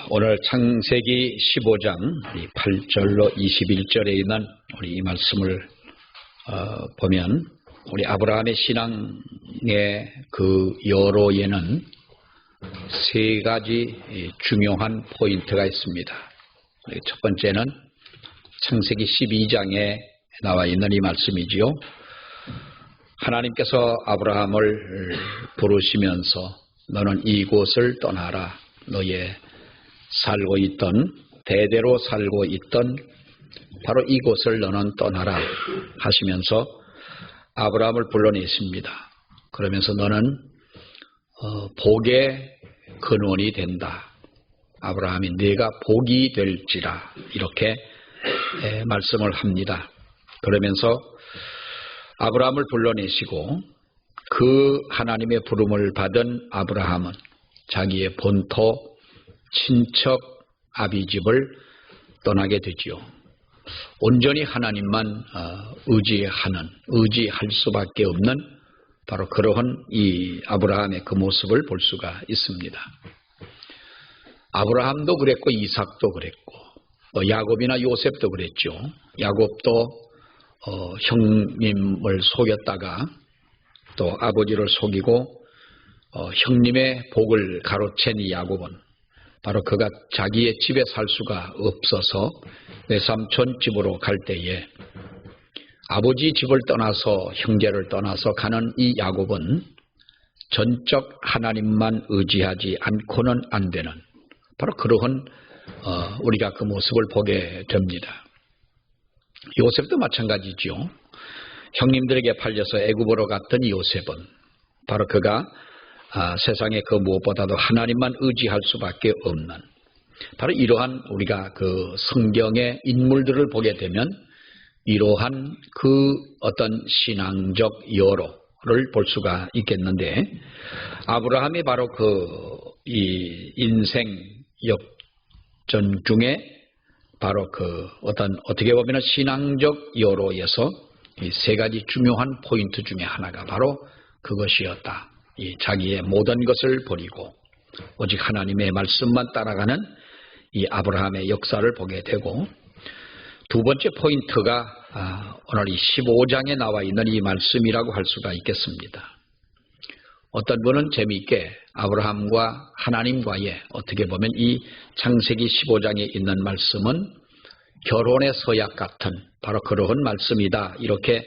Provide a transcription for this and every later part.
오늘 창세기 15장 8절로 21절에 있는 우리 이 말씀을 보면 우리 아브라함의 신앙의 그 여로에는 세 가지 중요한 포인트가 있습니다. 첫 번째는 창세기 12장에 나와 있는 이 말씀이지요. 하나님께서 아브라함을 부르시면서 너는 이곳을 떠나라. 너의 살고 있던 대대로 살고 있던 바로 이곳을 너는 떠나라 하시면서 아브라함을 불러내십니다. 그러면서 너는 복의 근원이 된다. 아브라함이 네가 복이 될지라 이렇게 말씀을 합니다. 그러면서 아브라함을 불러내시고 그 하나님의 부름을 받은 아브라함은 자기의 본토 친척 아비집을 떠나게 되지요. 온전히 하나님만 의지할 수밖에 없는 바로 그러한 이 아브라함의 그 모습을 볼 수가 있습니다. 아브라함도 그랬고 이삭도 그랬고 야곱이나 요셉도 그랬죠. 야곱도 형님을 속였다가 또 아버지를 속이고 형님의 복을 가로챈 이 야곱은 바로 그가 자기의 집에 살 수가 없어서 외삼촌 집으로 갈 때에 아버지 집을 떠나서 형제를 떠나서 가는 이 야곱은 전적 하나님만 의지하지 않고는 안 되는 바로 그러한 우리가 그 모습을 보게 됩니다. 요셉도 마찬가지죠. 형님들에게 팔려서 애굽으로 갔던 요셉은 바로 그가 세상에 그 무엇보다도 하나님만 의지할 수밖에 없는 바로 이러한 우리가 그 성경의 인물들을 보게 되면 이러한 그 어떤 신앙적 여로를 볼 수가 있겠는데 아브라함이 바로 이 인생 역전 중에 바로 그 어떻게 보면 신앙적 여로에서 이 세 가지 중요한 포인트 중에 하나가 바로 그것이었다. 이 자기의 모든 것을 버리고 오직 하나님의 말씀만 따라가는 이 아브라함의 역사를 보게 되고 두 번째 포인트가 오늘 이 15장에 나와 있는 이 말씀이라고 할 수가 있겠습니다. 어떤 분은 재미있게 아브라함과 하나님과의 어떻게 보면 이 창세기 15장에 있는 말씀은 결혼의 서약 같은 바로 그러한 말씀이다 이렇게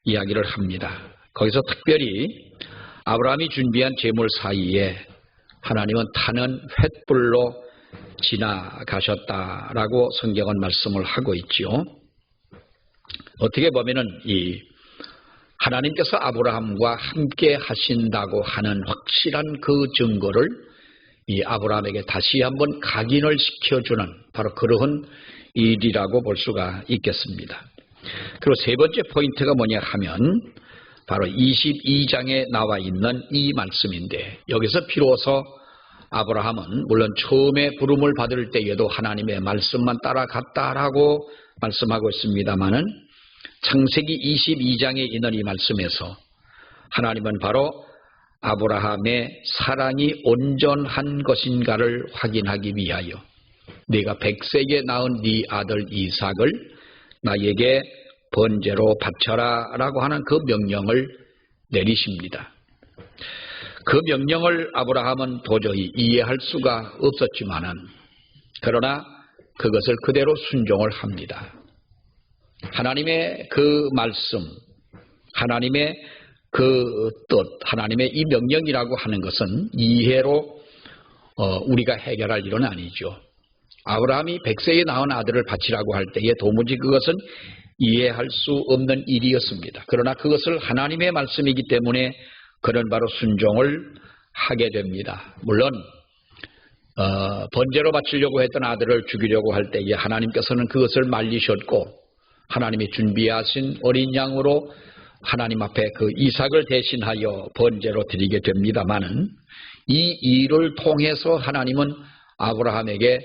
이야기를 합니다. 거기서 특별히 아브라함이 준비한 제물 사이에 하나님은 타는 횃불로 지나가셨다라고 성경은 말씀을 하고 있지요. 어떻게 보면은 이 하나님께서 아브라함과 함께 하신다고 하는 확실한 그 증거를 이 아브라함에게 다시 한번 각인을 시켜주는 바로 그러한 일이라고 볼 수가 있겠습니다. 그리고 세 번째 포인트가 뭐냐 하면 바로 22장에 나와 있는 이 말씀인데 여기서 비로소 아브라함은 물론 처음에 부름을 받을 때에도 하나님의 말씀만 따라갔다라고 말씀하고 있습니다마는 창세기 22장에 있는 이 말씀에서 하나님은 바로 아브라함의 사랑이 온전한 것인가를 확인하기 위하여 네가 100세에 낳은 네 아들 이삭을 나에게 번제로 바쳐라 라고 하는 그 명령을 내리십니다. 그 명령을 아브라함은 도저히 이해할 수가 없었지만은 그러나 그것을 그대로 순종을 합니다. 하나님의 그 말씀, 하나님의 그 뜻, 하나님의 이 명령이라고 하는 것은 이해로 우리가 해결할 일은 아니죠. 아브라함이 100세에 낳은 아들을 바치라고 할 때에 도무지 그것은 이해할 수 없는 일이었습니다. 그러나 그것을 하나님의 말씀이기 때문에 그는 바로 순종을 하게 됩니다. 물론 번제로 바치려고 했던 아들을 죽이려고 할 때에 하나님께서는 그것을 말리셨고 하나님이 준비하신 어린 양으로 하나님 앞에 그 이삭을 대신하여 번제로 드리게 됩니다마는 이 일을 통해서 하나님은 아브라함에게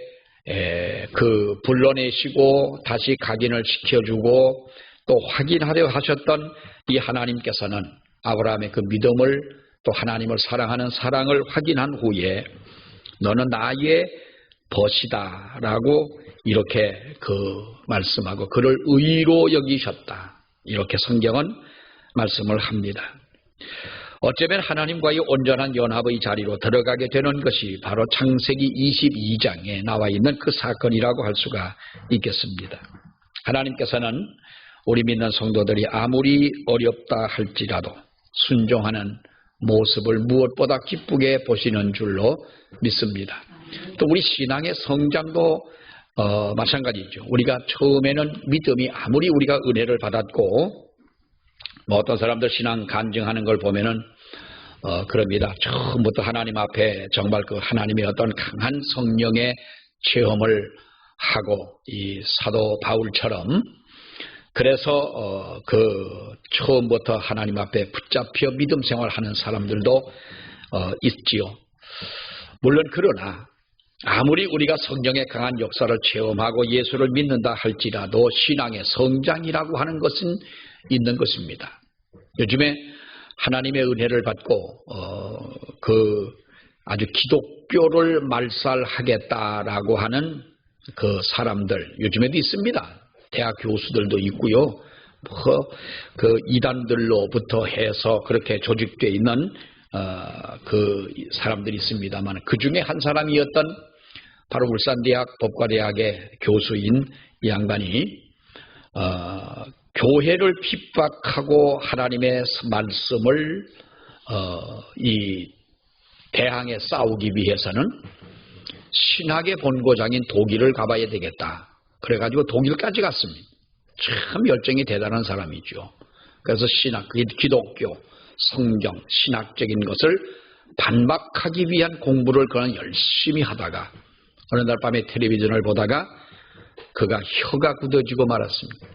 그 불러내시고 다시 각인을 시켜주고 또 확인하려 하셨던 이 하나님께서는 아브라함의 그 믿음을 또 하나님을 사랑하는 사랑을 확인한 후에 너는 나의 벗이다라고 이렇게 말씀하고 그를 의로 여기셨다. 이렇게 성경은 말씀을 합니다. 어쩌면 하나님과의 온전한 연합의 자리로 들어가게 되는 것이 바로 창세기 22장에 나와 있는 그 사건이라고 할 수가 있겠습니다. 하나님께서는 우리 믿는 성도들이 아무리 어렵다 할지라도 순종하는 모습을 무엇보다 기쁘게 보시는 줄로 믿습니다. 또 우리 신앙의 성장도 마찬가지죠. 우리가 처음에는 믿음이 아무리 우리가 은혜를 받았고 어떤 사람들 신앙 간증하는 걸 보면은 그럽니다. 처음부터 하나님 앞에 정말 그 하나님의 어떤 강한 성령의 체험을 하고 이 사도 바울처럼 그래서 처음부터 하나님 앞에 붙잡혀 믿음 생활하는 사람들도 있지요. 물론 그러나 아무리 우리가 성령의 강한 역사를 체험하고 예수를 믿는다 할지라도 신앙의 성장이라고 하는 것은 있는 것입니다. 요즘에 하나님의 은혜를 받고 아주 기독교를 말살하겠다라고 하는 그 사람들 요즘에도 있습니다. 대학 교수들도 있고요. 그 이단들로부터 해서 그렇게 조직되어 있는 그 사람들이 있습니다만 그 중에 한 사람이었던 바로 울산대학 법과대학의 교수인 이 양반이 교회를 핍박하고 하나님의 말씀을 이 대항해 싸우기 위해서는 신학의 본고장인 독일을 가봐야 되겠다. 그래가지고 독일까지 갔습니다. 참 열정이 대단한 사람이죠. 그래서 신학, 기독교, 성경, 신학적인 것을 반박하기 위한 공부를 그는 열심히 하다가 어느 날 밤에 텔레비전을 보다가 그가 혀가 굳어지고 말았습니다.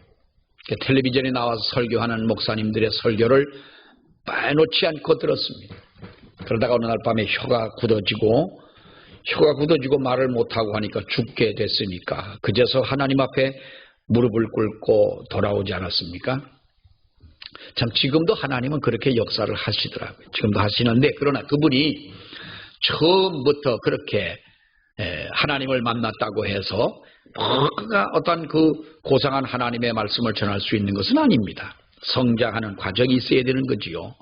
텔레비전에 나와서 설교하는 목사님들의 설교를 빼놓지 않고 들었습니다. 그러다가 어느 날 밤에 혀가 굳어지고 말을 못하고 하니까 죽게 됐으니까 그제서 하나님 앞에 무릎을 꿇고 돌아오지 않았습니까? 참 지금도 하나님은 그렇게 역사를 하시더라고요. 지금도 하시는데 그러나 그분이 처음부터 그렇게 하나님을 만났다고 해서 뭔가 어떤 그 고상한 하나님의 말씀을 전할 수 있는 것은 아닙니다. 성장하는 과정이 있어야 되는 거지요.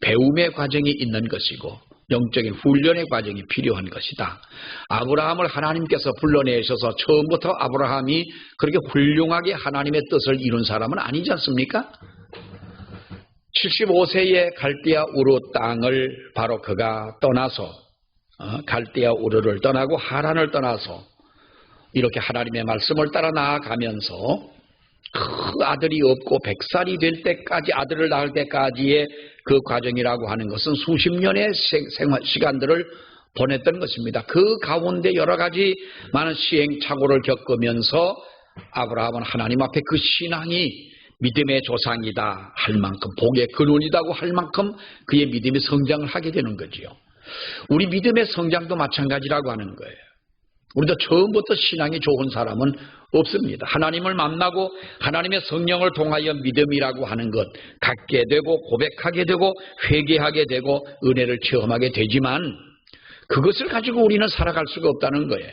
배움의 과정이 있는 것이고 영적인 훈련의 과정이 필요한 것이다. 아브라함을 하나님께서 불러내셔서 처음부터 아브라함이 그렇게 훌륭하게 하나님의 뜻을 이룬 사람은 아니지 않습니까? 75세에 갈대아 우르 땅을 바로 그가 떠나서 갈대아 우르를 떠나고 하란을 떠나서 이렇게 하나님의 말씀을 따라 나아가면서 그 아들이 없고 100살이 될 때까지 아들을 낳을 때까지의 그 과정이라고 하는 것은 수십 년의 시간들을 보냈던 것입니다. 그 가운데 여러 가지 많은 시행착오를 겪으면서 아브라함은 하나님 앞에 그 신앙이 믿음의 조상이다 할 만큼 복의 근원이라고 할 만큼 그의 믿음이 성장을 하게 되는 거지요. 우리 믿음의 성장도 마찬가지라고 하는 거예요. 우리도 처음부터 신앙이 좋은 사람은 없습니다. 하나님을 만나고 하나님의 성령을 통하여 믿음이라고 하는 것 갖게 되고 고백하게 되고 회개하게 되고 은혜를 체험하게 되지만 그것을 가지고 우리는 살아갈 수가 없다는 거예요.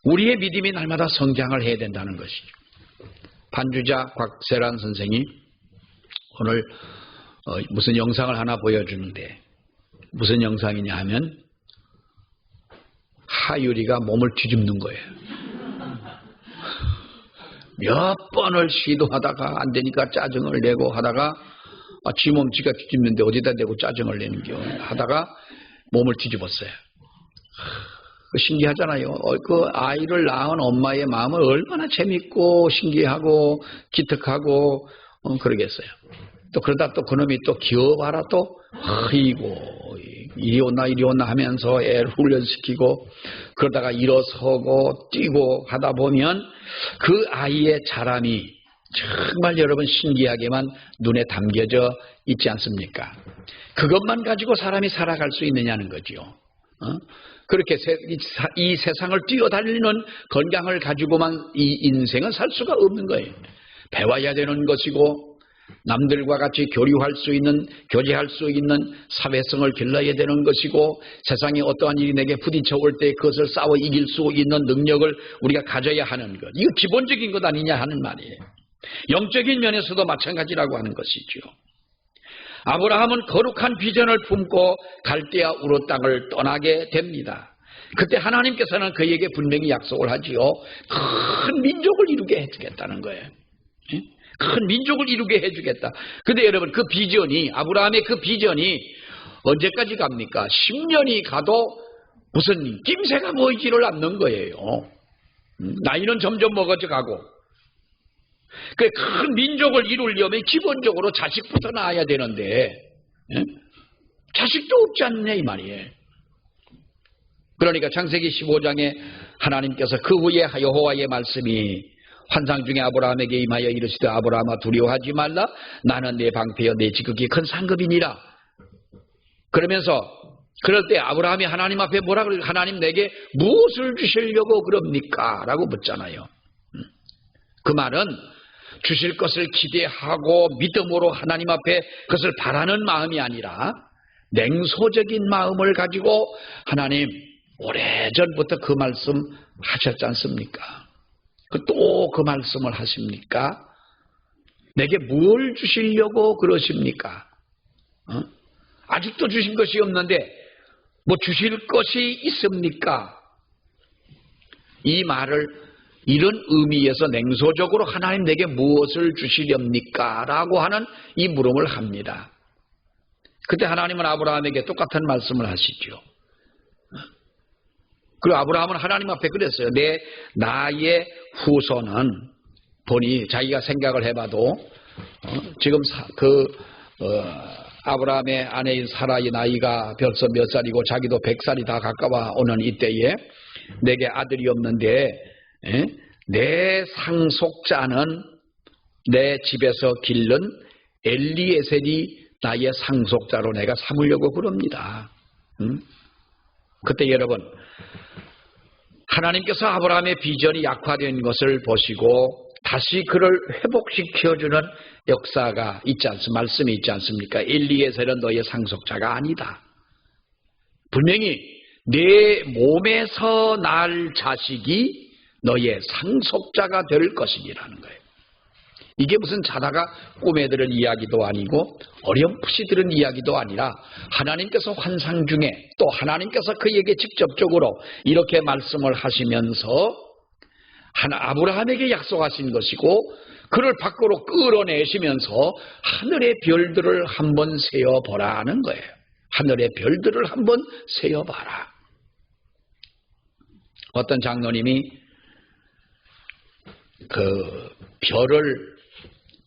우리의 믿음이 날마다 성장을 해야 된다는 것이죠. 반주자 곽세란 선생이 오늘 무슨 영상을 하나 보여주는데 무슨 영상이냐 하면 하율이가 몸을 뒤집는 거예요. 몇 번을 시도하다가 안 되니까 짜증을 내고 하다가 지 몸 지가 뒤집는데 어디다 대고 짜증을 내는겨 하다가 몸을 뒤집었어요. 신기하잖아요. 그 아이를 낳은 엄마의 마음을 얼마나 재밌고 신기하고 기특하고 그러겠어요. 또 그러다 또 그놈이 또 기어봐라 또 아이고 이리 온나 하면서 애를 훈련시키고 그러다가 일어서고 뛰고 하다 보면 그 아이의 자람이 정말 여러분 신기하게만 눈에 담겨져 있지 않습니까? 그것만 가지고 사람이 살아갈 수 있느냐는 거지요. 그렇게 이 세상을 뛰어다니는 건강을 가지고만 이 인생은 살 수가 없는 거예요. 배워야 되는 것이고 남들과 같이 교류할 수 있는, 교제할 수 있는 사회성을 길러야 되는 것이고, 세상에 어떠한 일이 내게 부딪혀 올 때 그것을 싸워 이길 수 있는 능력을 우리가 가져야 하는 것. 이거 기본적인 것 아니냐 하는 말이에요. 영적인 면에서도 마찬가지라고 하는 것이죠. 아브라함은 거룩한 비전을 품고 갈대아 우르 땅을 떠나게 됩니다. 그때 하나님께서는 그에게 분명히 약속을 하지요. 큰 민족을 이루게 해주겠다는 거예요. 큰 민족을 이루게 해주겠다. 근데 여러분, 그 비전이, 아브라함의 그 비전이 언제까지 갑니까? 10년이 가도 무슨 낌새가 보이지를 않는 거예요. 나이는 점점 먹어져 가고. 그 큰 민족을 이루려면 기본적으로 자식부터 낳아야 되는데, 자식도 없지 않느냐 이 말이에요. 그러니까 창세기 15장에 하나님께서 그 후에 여호와의 말씀이 환상 중에 아브라함에게 임하여 이르시되 아브라함아 두려워하지 말라. 나는 내 방패여 내 지극히 큰 상급이니라. 그러면서 그럴 때 아브라함이 하나님 앞에 뭐라 그래요? 하나님 내게 무엇을 주시려고 그럽니까? 라고 묻잖아요. 그 말은 주실 것을 기대하고 믿음으로 하나님 앞에 그것을 바라는 마음이 아니라 냉소적인 마음을 가지고 하나님 오래전부터 그 말씀 하셨지 않습니까? 또 그 말씀을 하십니까? 내게 뭘 주시려고 그러십니까? 아직도 주신 것이 없는데 뭐 주실 것이 있습니까? 이 말을 이런 의미에서 냉소적으로 하나님 내게 무엇을 주시렵니까? 라고 하는 이 물음을 합니다. 그때 하나님은 아브라함에게 똑같은 말씀을 하시죠. 그리고 아브라함은 하나님 앞에 그랬어요. 나의 후손은, 보니 자기가 생각을 해봐도 지금 아브라함의 아내인 사라의 나이가 벌써 몇 살이고 자기도 100살이 다 가까워 오는 이때에 내게 아들이 없는데 내 상속자는 내 집에서 기른 엘리에셀이 나의 상속자로 내가 삼으려고 그럽니다. 그때 여러분, 하나님께서 아브라함의 비전이 약화된 것을 보시고 다시 그를 회복시켜주는 역사가 있지 않습니까? 말씀이 있지 않습니까? 엘리에셀은 너의 상속자가 아니다. 분명히 내 몸에서 날 자식이 너의 상속자가 될 것이라는 거예요. 이게 무슨 자다가 꿈에 들은 이야기도 아니고 어렴풋이 들은 이야기도 아니라 하나님께서 환상 중에 또 하나님께서 그에게 직접적으로 이렇게 말씀을 하시면서 아브라함에게 약속하신 것이고 그를 밖으로 끌어내시면서 하늘의 별들을 한번 세어보라는 거예요. 하늘의 별들을 한번 세어봐라. 어떤 장로님이 그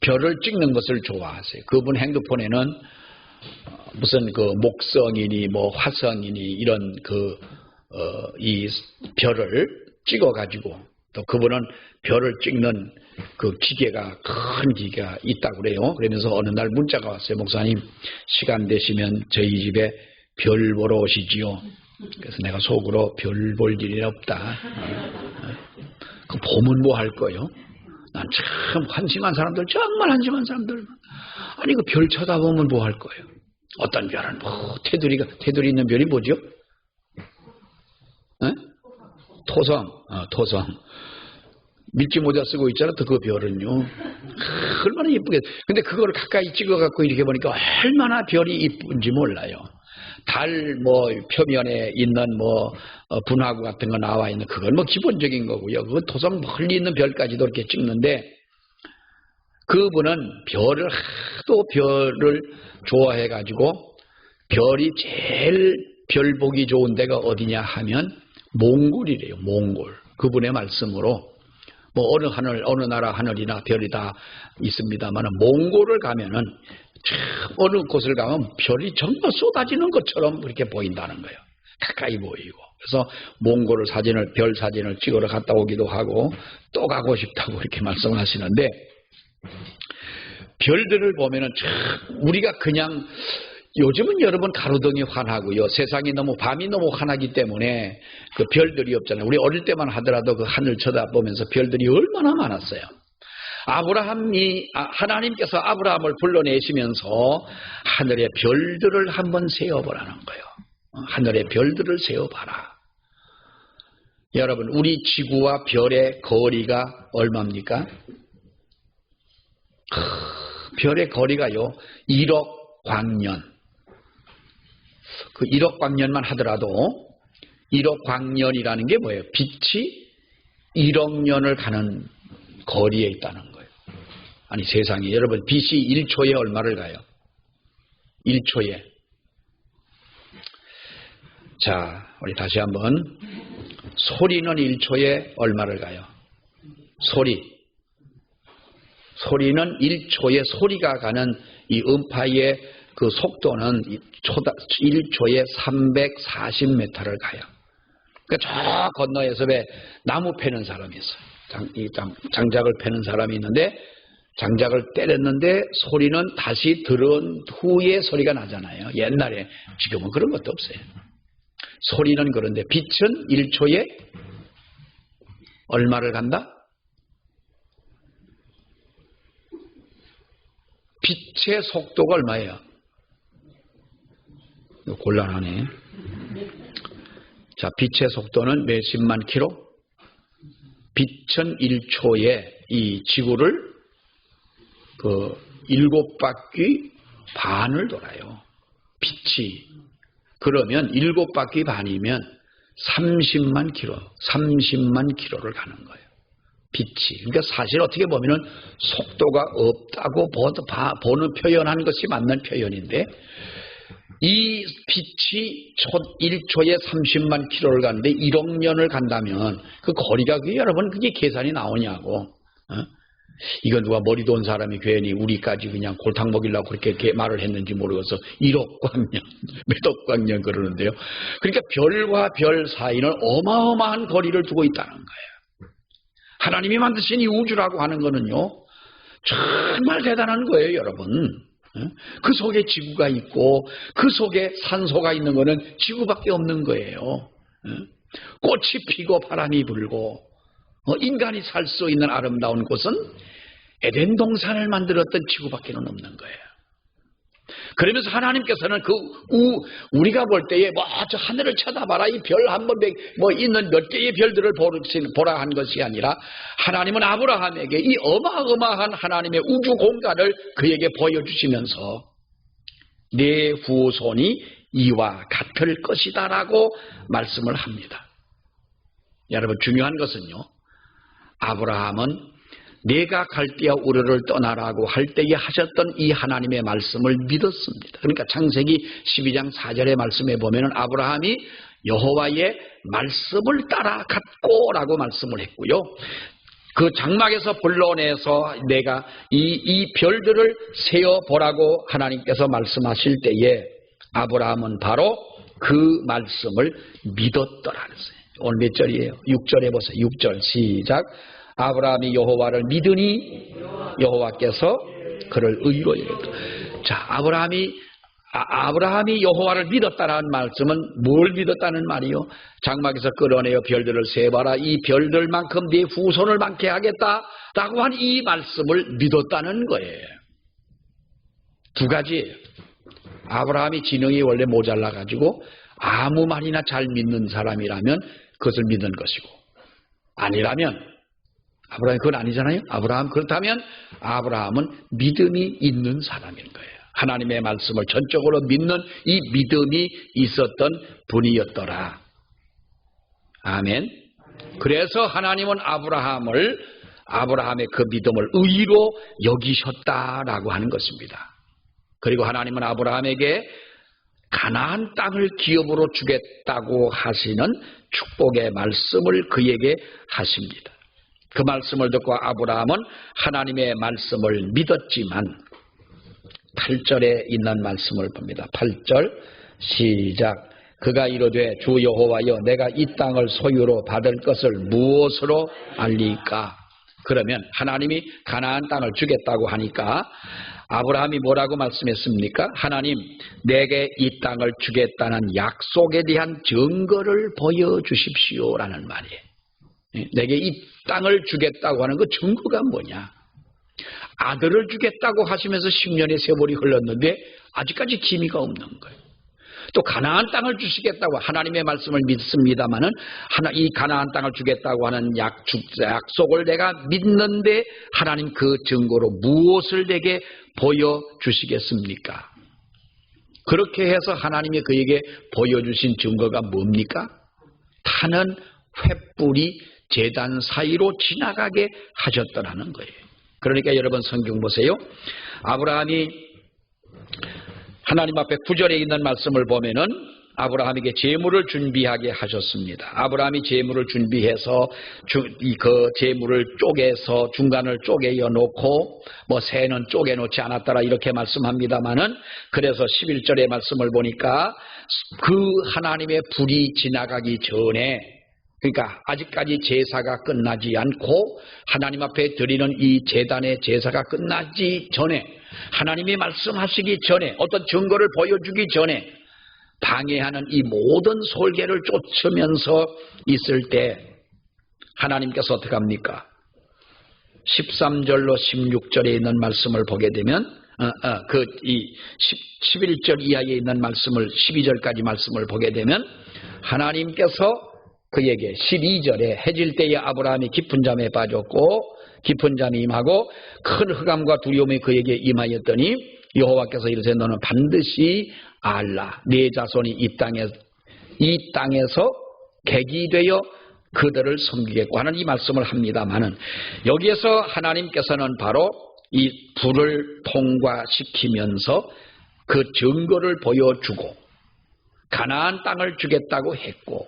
별을 찍는 것을 좋아하세요. 그분 핸드폰에는 무슨 그 목성이니 뭐 화성이니 이런 이 별을 찍어가지고 또 그분은 별을 찍는 그 기계가 큰 기계가 있다고 그래요. 그러면서 어느 날 문자가 왔어요. 목사님 시간 되시면 저희 집에 별 보러 오시지요. 그래서 내가 속으로 별 볼 일이 없다. 그 보면 뭐 할 거예요? 난 참 한심한 사람들, 정말 한심한 사람들. 아니 그 별 쳐다보면 뭐 할 거예요? 어떤 별은 뭐 테두리 있는 별이 뭐죠? 에? 토성. 밀짚 모자 쓰고 있잖아. 그 별은요. 얼마나 예쁘게. 근데 그걸 가까이 찍어갖고 이렇게 보니까 얼마나 별이 이쁜지 몰라요. 달 뭐 표면에 있는 뭐 분화구 같은 거 나와 있는 그건 뭐 기본적인 거고요. 그건 토성 멀리 있는 별까지도 이렇게 찍는데 그분은 별을 좋아해 가지고 별이 제일 별 보기 좋은 데가 어디냐 하면 몽골이래요. 몽골. 그분의 말씀으로 뭐 어느 나라 하늘이나 별이 다 있습니다만 몽골을 가면은 어느 곳을 가면 별이 정말 쏟아지는 것처럼 그렇게 보인다는 거예요. 가까이 보이고. 그래서 몽골 별 사진을 찍으러 갔다 오기도 하고 또 가고 싶다고 이렇게 말씀하시는데 별들을 보면은 우리가 그냥 요즘은 여러분 가로등이 환하고요. 세상이 밤이 너무 환하기 때문에 그 별들이 없잖아요. 우리 어릴 때만 하더라도 그 하늘 쳐다보면서 별들이 얼마나 많았어요. 하나님께서 아브라함을 불러내시면서 하늘의 별들을 한번 세어보라는 거예요. 하늘의 별들을 세어봐라. 여러분, 우리 지구와 별의 거리가 얼마입니까? 별의 거리가요 1억 광년. 그 1억 광년만 하더라도 1억 광년이라는 게 뭐예요? 빛이 1억 년을 가는 거리에 있다는 거예요. 아니 세상에, 여러분, 빛이 1초에 얼마를 가요? 1초에. 자, 우리 다시 한번. 소리는 1초에 얼마를 가요? 소리는 1초에 소리가 가는 이 음파의 그 속도는 1초에 340m를 가요. 그러니까 저 건너에서 왜 나무 패는 사람이 있어요. 장작을 패는 사람이 있는데 장작을 때렸는데 소리는 다시 들은 후에 소리가 나잖아요. 옛날에. 지금은 그런 것도 없어요. 소리는 그런데 빛은 1초에 얼마를 간다? 빛의 속도가 얼마예요? 곤란하네. 자, 빛의 속도는 몇십만 킬로? 빛은 1초에 이 지구를 7바퀴 반을 돌아요. 빛이. 그러면 7바퀴 반이면 30만 킬로를 가는 거예요. 빛이. 그러니까 사실 어떻게 보면은 속도가 없다고 보는 표현한 것이 맞는 표현인데, 이 빛이 1초에 30만 킬로를 가는데 1억 년을 간다면 그 거리가 여러분 그게 계산이 나오냐고. 이건 누가 머리도 온 사람이 괜히 우리까지 그냥 골탕 먹이려고 그렇게 말을 했는지 모르겠어. 1억 광년, 몇억 광년 그러는데요. 그러니까 별과 별 사이는 어마어마한 거리를 두고 있다는 거예요. 하나님이 만드신 이 우주라고 하는 거는요, 정말 대단한 거예요, 여러분. 그 속에 지구가 있고 그 속에 산소가 있는 거는 지구밖에 없는 거예요. 꽃이 피고 바람이 불고 인간이 살 수 있는 아름다운 곳은 에덴 동산을 만들었던 지구밖에 없는 거예요. 그러면서 하나님께서는 우리가 볼 때에 저 하늘을 쳐다봐라, 이 별 한번 있는 몇 개의 별들을 보라 한 것이 아니라, 하나님은 아브라함에게 이 어마어마한 하나님의 우주 공간을 그에게 보여주시면서 내 후손이 이와 같을 것이다라고 말씀을 합니다. 여러분, 중요한 것은요, 아브라함은 내가 갈대아 우르를 떠나라고 할 때에 하셨던 이 하나님의 말씀을 믿었습니다. 그러니까 창세기 12장 4절의 말씀에 보면은 아브라함이 여호와의 말씀을 따라갔고 라고 말씀을 했고요. 그 장막에서 불러내서 내가 이 별들을 세어보라고 하나님께서 말씀하실 때에 아브라함은 바로 그 말씀을 믿었더라 그랬어요. 오늘 몇 절이에요? 6절에 보세요. 6절 시작. 아브라함이 여호와를 믿으니 여호와께서 그를 의로 여겼다. 자, 아브라함이 여호와를 믿었다는 말씀은 뭘 믿었다는 말이요? 장막에서 끌어내어 별들을 세봐라, 이 별들만큼 네 후손을 많게 하겠다라고 한 이 말씀을 믿었다는 거예요. 두 가지예요. 아브라함이 지능이 원래 모자라가지고 아무 말이나 잘 믿는 사람이라면 그것을 믿는 것이고, 아니라면 아브라함이 그건 아니잖아요. 그렇다면 아브라함은 믿음이 있는 사람인 거예요. 하나님의 말씀을 전적으로 믿는 이 믿음이 있었던 분이었더라. 아멘. 그래서 하나님은 아브라함의 그 믿음을 의로 여기셨다라고 하는 것입니다. 그리고 하나님은 아브라함에게 가나안 땅을 기업으로 주겠다고 하시는 축복의 말씀을 그에게 하십니다. 그 말씀을 듣고 아브라함은 하나님의 말씀을 믿었지만 8절에 있는 말씀을 봅니다. 8절 시작. 그가 이르되 주 여호와여, 내가 이 땅을 소유로 받을 것을 무엇으로 알리까? 그러면 하나님이 가나안 땅을 주겠다고 하니까 아브라함이 뭐라고 말씀했습니까? 하나님, 내게 이 땅을 주겠다는 약속에 대한 증거를 보여주십시오라는 말이에요. 내게 이 땅을 주겠다고 하는 그 증거가 뭐냐? 아들을 주겠다고 하시면서 10년의 세월이 흘렀는데 아직까지 기미가 없는 거예요. 또 가나안 땅을 주시겠다고 하나님의 말씀을 믿습니다마는 이 가나안 땅을 주겠다고 하는 약속을 내가 믿는데 하나님 그 증거로 무엇을 내게 보여주시겠습니까? 그렇게 해서 하나님이 그에게 보여주신 증거가 뭡니까? 타는 횃불이 제단 사이로 지나가게 하셨더라는 거예요. 그러니까 여러분 성경 보세요. 아브라함이 하나님 앞에 9절에 있는 말씀을 보면은 아브라함에게 제물을 준비하게 하셨습니다. 아브라함이 제물을 준비해서 그 제물을 쪼개서 중간을 쪼개어 놓고 새는 쪼개 놓지 않았더라 이렇게 말씀합니다마는 그래서 11절의 말씀을 보니까 그 하나님의 불이 지나가기 전에 그러니까 아직까지 제사가 끝나지 않고 하나님 앞에 드리는 이 제단의 제사가 끝나지 전에 하나님이 말씀하시기 전에 어떤 증거를 보여주기 전에 방해하는 이 모든 솔개를 쫓으면서 있을 때 하나님께서 어떻게 합니까? 13절로 16절에 있는 말씀을 보게 되면 11절 이하에 있는 말씀을 12절까지 말씀을 보게 되면 하나님께서 그에게 12절에 해질 때에 아브라함이 깊은 잠에 빠졌고 깊은 잠이 임하고 큰 흑암과 두려움이 그에게 임하였더니 여호와께서 이르시되 너는 반드시 알라 네 자손이 이 땅에서 객이 되어 그들을 섬기겠고 하는 이 말씀을 합니다마는 여기에서 하나님께서는 바로 이 불을 통과시키면서 그 증거를 보여주고 가나안 땅을 주겠다고 했고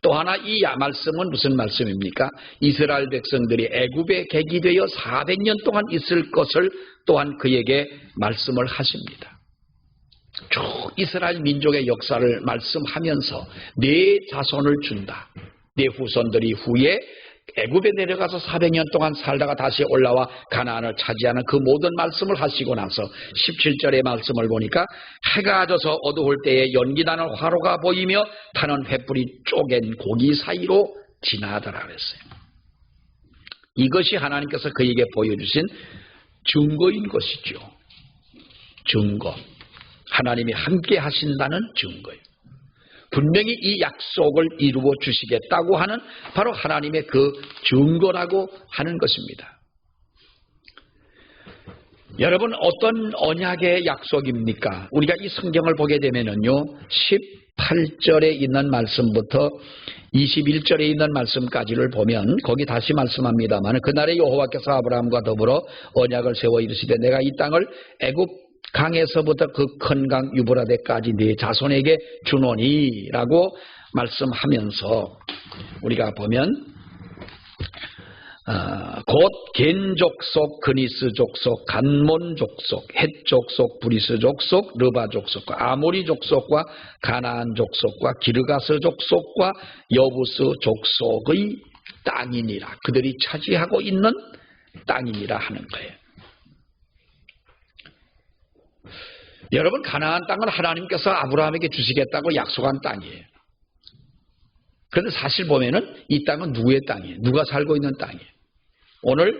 또 하나 이 말씀은 무슨 말씀입니까? 이스라엘 백성들이 애굽에 객이 되어 400년 동안 있을 것을 또한 그에게 말씀을 하십니다. 쭉 이스라엘 민족의 역사를 말씀하면서 네 자손을 준다. 네 후손들이 후에 애굽에 내려가서 400년 동안 살다가 다시 올라와 가나안을 차지하는 그 모든 말씀을 하시고 나서 17절의 말씀을 보니까 해가 져서 어두울 때에 연기나는 화로가 보이며 타는 횃불이 쪼갠 고기 사이로 지나더라 그랬어요. 이것이 하나님께서 그에게 보여주신 증거인 것이죠. 증거. 하나님이 함께 하신다는 증거예요. 분명히 이 약속을 이루어 주시겠다고 하는 바로 하나님의 그 증거라고 하는 것입니다. 여러분 어떤 언약의 약속입니까? 우리가 이 성경을 보게 되면은요 18절에 있는 말씀부터 21절에 있는 말씀까지를 보면 거기 다시 말씀합니다만 그날에 여호와께서 아브라함과 더불어 언약을 세워 이르시되 내가 이 땅을 애굽 강에서부터 그 큰 강 유브라데까지 네 자손에게 주노니라고 말씀하면서 우리가 보면 곧 겐 족속, 그니스 족속, 간몬 족속, 헷 족속, 브리스 족속, 르바 족속과 아모리 족속과 가나안 족속과 기르가스 족속과 여부스 족속의 땅이니라. 그들이 차지하고 있는 땅이니라 하는 거예요. 여러분 가나안 땅은 하나님께서 아브라함에게 주시겠다고 약속한 땅이에요. 그런데 사실 보면은 이 땅은 누구의 땅이에요? 누가 살고 있는 땅이에요? 오늘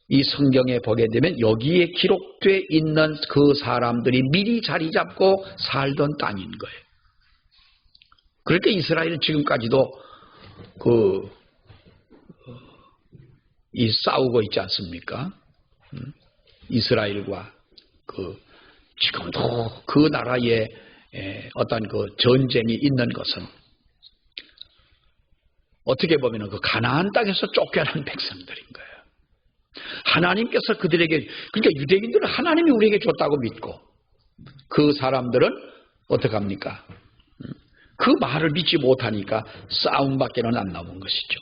이 성경에 보게 되면 여기에 기록되어 있는 그 사람들이 미리 자리 잡고 살던 땅인 거예요. 그러니까 이스라엘은 지금까지도 싸우고 있지 않습니까? 이스라엘과 지금도 그 나라에 어떤 그 전쟁이 있는 것은 어떻게 보면 그 가나안 땅에서 쫓겨난 백성들인 거예요. 하나님께서 그들에게 그러니까 유대인들은 하나님이 우리에게 줬다고 믿고 그 사람들은 어떻게 합니까? 그 말을 믿지 못하니까 싸움밖에는 안 나온 것이죠.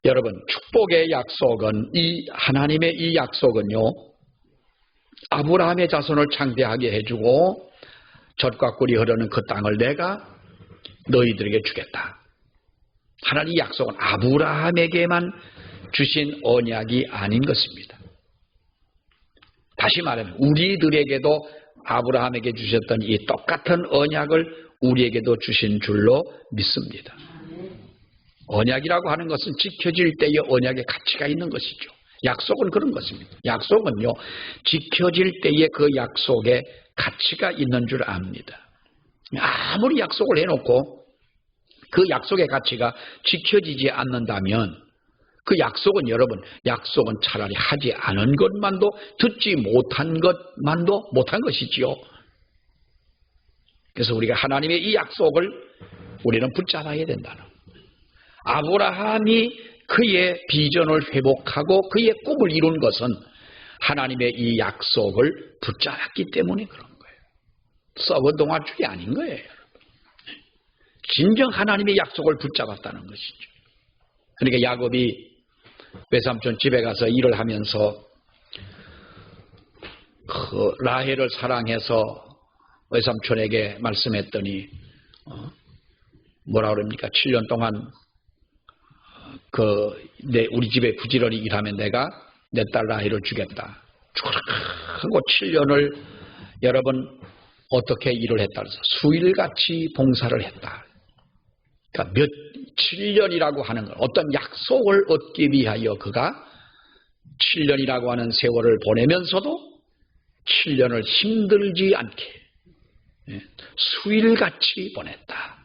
여러분 축복의 약속은 하나님의 이 약속은요. 아브라함의 자손을 창대하게 해주고 젖과 꿀이 흐르는 그 땅을 내가 너희들에게 주겠다. 하나님 약속은 아브라함에게만 주신 언약이 아닌 것입니다. 다시 말하면 우리들에게도 아브라함에게 주셨던 이 똑같은 언약을 우리에게도 주신 줄로 믿습니다. 언약이라고 하는 것은 지켜질 때의 언약의 가치가 있는 것이죠. 약속은 그런 것입니다. 약속은요, 지켜질 때에 그 약속에 가치가 있는 줄 압니다. 아무리 약속을 해놓고 그 약속의 가치가 지켜지지 않는다면 그 약속은 여러분, 약속은 차라리 하지 않은 것만도, 듣지 못한 것만도 못한 것이지요. 그래서 우리가 하나님의 이 약속을 우리는 붙잡아야 된다는 거예요. 아브라함이 그의 비전을 회복하고 그의 꿈을 이룬 것은 하나님의 이 약속을 붙잡았기 때문에 그런 거예요. 썩은 동아줄이 아닌 거예요. 진정 하나님의 약속을 붙잡았다는 것이죠. 그러니까 야곱이 외삼촌 집에 가서 일을 하면서 그 라헬을 사랑해서 외삼촌에게 말씀했더니 뭐라 그럽니까? 7년 동안 우리 집에 부지런히 일하면 내가 내 딸 라헬을 주겠다. 주라 하고 7년을 여러분 어떻게 일을 했다 그래서 수일같이 봉사를 했다. 그러니까 7년이라고 하는 건 어떤 약속을 얻기 위하여 그가 7년이라고 하는 세월을 보내면서도 7년을 힘들지 않게 수일같이 보냈다.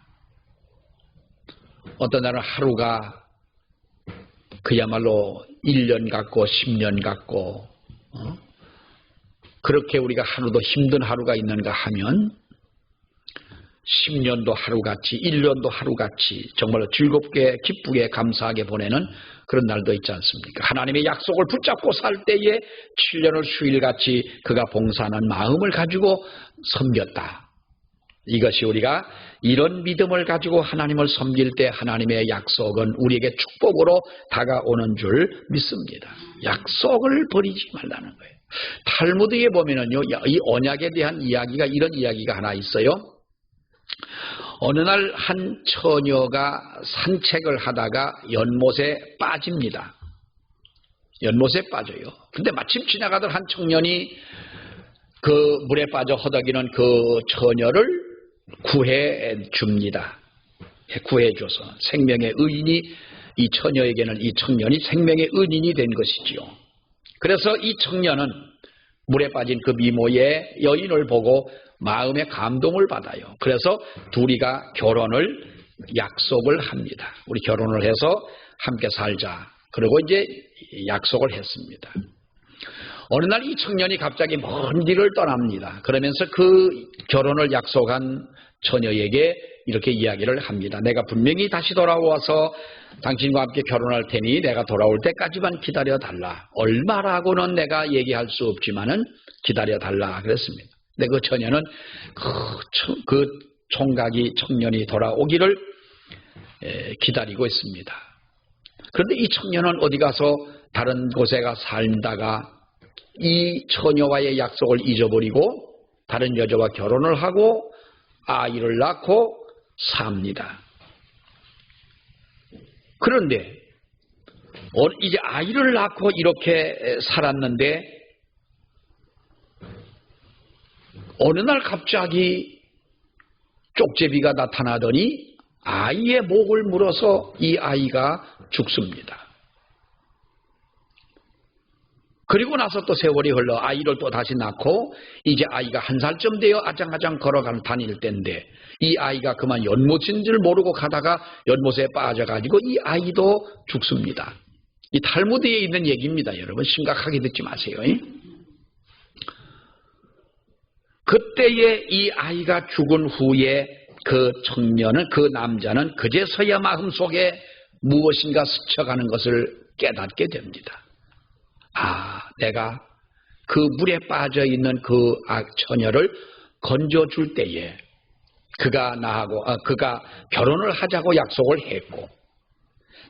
어떤 날은 하루가 그야말로 1년 같고 10년 같고 그렇게 우리가 하루도 힘든 하루가 있는가 하면 10년도 하루같이 1년도 하루같이 정말로 즐겁게 기쁘게 감사하게 보내는 그런 날도 있지 않습니까? 하나님의 약속을 붙잡고 살 때에 7년을 수일같이 그가 봉사하는 마음을 가지고 섬겼다. 이것이 우리가 이런 믿음을 가지고 하나님을 섬길 때 하나님의 약속은 우리에게 축복으로 다가오는 줄 믿습니다. 약속을 버리지 말라는 거예요. 탈무드에 보면은요, 이 언약에 대한 이야기가 이런 이야기가 하나 있어요. 어느 날 한 처녀가 산책을 하다가 연못에 빠집니다. 연못에 빠져요. 근데 마침 지나가던 한 청년이 그 물에 빠져 허덕이는 그 처녀를 구해 줍니다. 구해줘서 생명의 의인이 이 처녀에게는 이 청년이 생명의 의인이 된 것이지요. 그래서 이 청년은 물에 빠진 그 미모의 여인을 보고 마음의 감동을 받아요. 그래서 둘이가 결혼을 약속을 합니다. 우리 결혼을 해서 함께 살자. 그리고 이제 약속을 했습니다. 어느 날 이 청년이 갑자기 먼 길을 떠납니다. 그러면서 그 결혼을 약속한 처녀에게 이렇게 이야기를 합니다. 내가 분명히 다시 돌아와서 당신과 함께 결혼할 테니 내가 돌아올 때까지만 기다려달라. 얼마라고는 내가 얘기할 수 없지만은 기다려달라 그랬습니다. 근데 그 처녀는 그 총각이 청년이 돌아오기를 기다리고 있습니다. 그런데 이 청년은 어디 가서 다른 곳에 가 살다가 이 처녀와의 약속을 잊어버리고 다른 여자와 결혼을 하고 아이를 낳고 삽니다. 그런데 이제 아이를 낳고 이렇게 살았는데 어느 날 갑자기 쪽제비가 나타나더니 아이의 목을 물어서 이 아이가 죽습니다. 그리고 나서 또 세월이 흘러 아이를 또 다시 낳고 이제 아이가 1살쯤 되어 아장아장 걸어가는 다닐 때인데 이 아이가 그만 연못인 줄 모르고 가다가 연못에 빠져가지고 이 아이도 죽습니다. 이 탈무드에 있는 얘기입니다. 여러분 심각하게 듣지 마세요. 그때에 이 아이가 죽은 후에 그 청년은 그 남자는 그제서야 마음속에 무엇인가 스쳐가는 것을 깨닫게 됩니다. 내가 그 물에 빠져 있는 그 처녀를 건져줄 때에 그가 결혼을 하자고 약속을 했고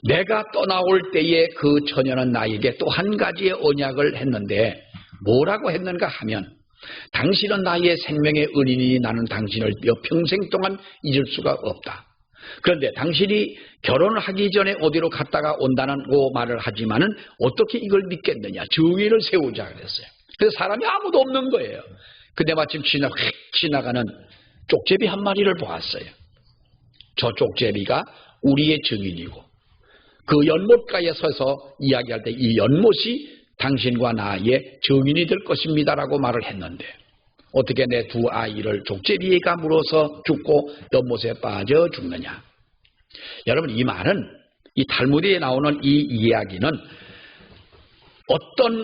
내가 떠나올 때에 그 처녀는 나에게 또 한 가지의 언약을 했는데 뭐라고 했는가 하면 당신은 나의 생명의 은인이니 나는 당신을 몇 평생 동안 잊을 수가 없다. 그런데 당신이 결혼을 하기 전에 어디로 갔다가 온다는 말을 하지만은 어떻게 이걸 믿겠느냐. 증인을 세우자 그랬어요. 그래서 사람이 아무도 없는 거예요. 근데 마침 지나가는 쪽제비 한 마리를 보았어요. 저 쪽제비가 우리의 증인이고 그 연못가에 서서 이야기할 때 이 연못이 당신과 나의 증인이 될 것입니다라고 말을 했는데 어떻게 내 두 아이를 족제비가 물어서 죽고 연못에 빠져 죽느냐. 여러분, 이 말은 이 탈무드에 나오는 이 이야기는 어떤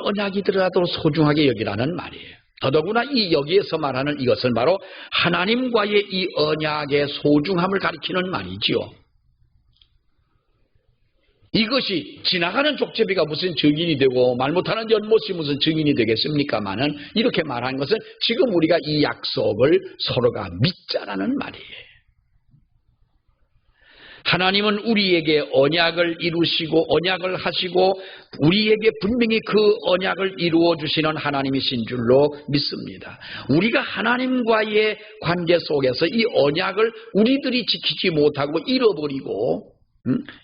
언약이더라도 소중하게 여기라는 말이에요. 더더구나 이 여기에서 말하는 이것은 바로 하나님과의 이 언약의 소중함을 가리키는 말이지요. 이것이 지나가는 족제비가 무슨 증인이 되고 말 못하는 연못이 무슨 증인이 되겠습니까마는 이렇게 말하는 것은 지금 우리가 이 약속을 서로가 믿자라는 말이에요. 하나님은 우리에게 언약을 이루시고 언약을 하시고 우리에게 분명히 그 언약을 이루어 주시는 하나님이신 줄로 믿습니다. 우리가 하나님과의 관계 속에서 이 언약을 우리들이 지키지 못하고 잃어버리고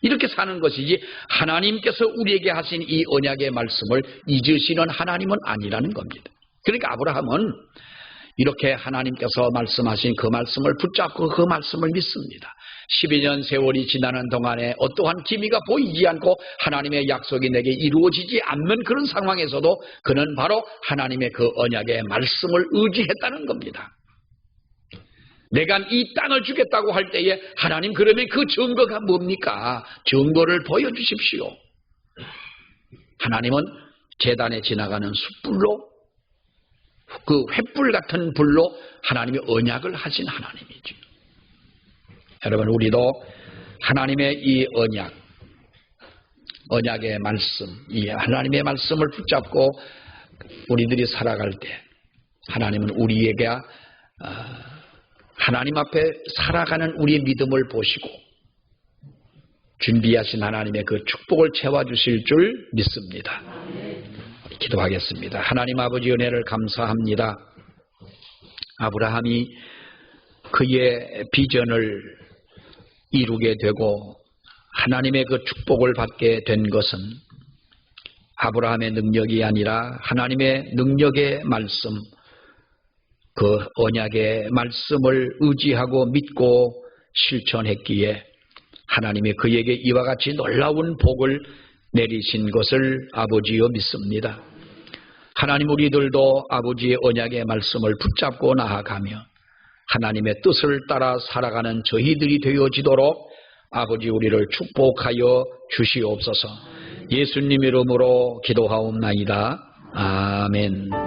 이렇게 사는 것이지 하나님께서 우리에게 하신 이 언약의 말씀을 잊으시는 하나님은 아니라는 겁니다. 그러니까 아브라함은 이렇게 하나님께서 말씀하신 그 말씀을 붙잡고 그 말씀을 믿습니다. 12년 세월이 지나는 동안에 어떠한 기미가 보이지 않고 하나님의 약속이 내게 이루어지지 않는 그런 상황에서도 그는 바로 하나님의 그 언약의 말씀을 의지했다는 겁니다. 내가 이 땅을 주겠다고 할 때에 하나님 그러면 그 증거가 뭡니까? 증거를 보여주십시오. 하나님은 제단에 지나가는 숯불로 그 횃불 같은 불로 하나님의 언약을 하신 하나님이죠. 여러분, 우리도 하나님의 이 언약의 말씀, 이 하나님의 말씀을 붙잡고 우리들이 살아갈 때 하나님은 우리에게 하나님 앞에 살아가는 우리의 믿음을 보시고 준비하신 하나님의 그 축복을 채워주실 줄 믿습니다. 기도하겠습니다. 하나님 아버지 은혜를 감사합니다. 아브라함이 그의 비전을 이루게 되고 하나님의 그 축복을 받게 된 것은 아브라함의 능력이 아니라 하나님의 능력의 말씀, 그 언약의 말씀을 의지하고 믿고 실천했기에 하나님이 그에게 이와 같이 놀라운 복을 내리신 것을 아버지여 믿습니다. 하나님, 우리들도 아버지의 언약의 말씀을 붙잡고 나아가며 하나님의 뜻을 따라 살아가는 저희들이 되어지도록 아버지 우리를 축복하여 주시옵소서. 예수님 이름으로 기도하옵나이다. 아멘.